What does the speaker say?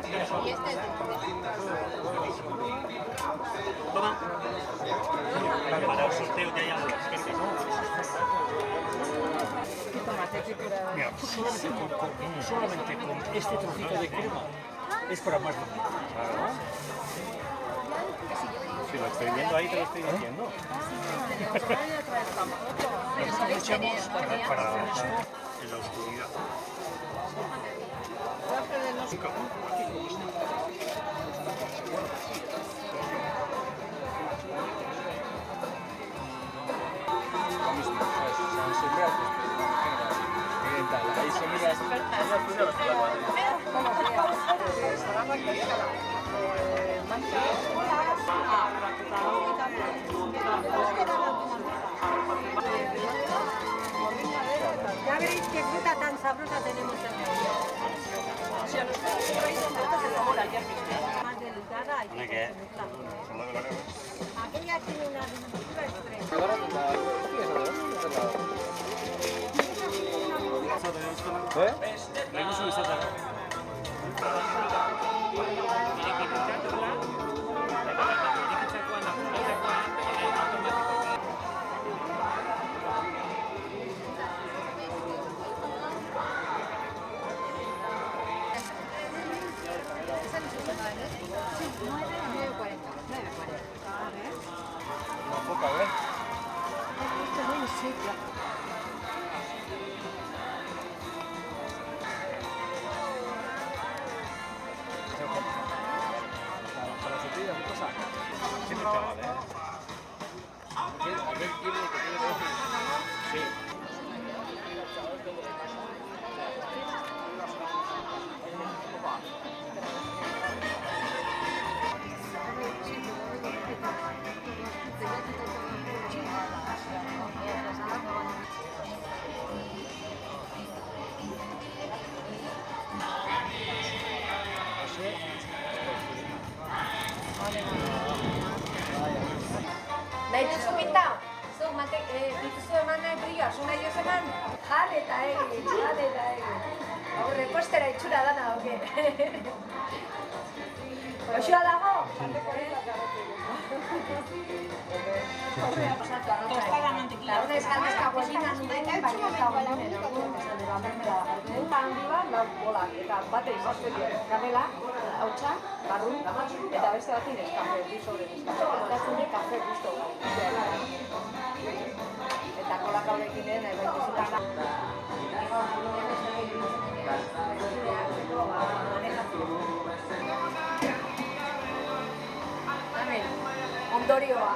Y este es Toma. Para el sorteo ya hay algo. Mira, solamente con este trocito de crema es para más bonito. Claro. Si lo estoy viendo ahí, te lo estoy diciendo. Nosotros echamos para en la oscuridad. Ya veréis qué fruta tan sabrosa tenemos en medio. Si a los traéis en fruta de sabor ayer más delicada, hay que aquella tiene una dulzura extrema. nahi duzu pinta? Zu, dituzu eman nahi brioa, zu nahi duzu eman? Jale eta egin, jale eta egin. Horre, postera itxura dana, oke? Oixoa dago? Tostada mantequilla. Horre eskaldezka guelina nuen, baina ez dago nuen. Handi bat, lau bolak, eta bate izazten kanela, hautsa, barrun, eta beste batin eskafe, bi sobre eskafe. Eta zure kafe guztu. Eta kolak haurekin den, baituzitana. Ondorioa.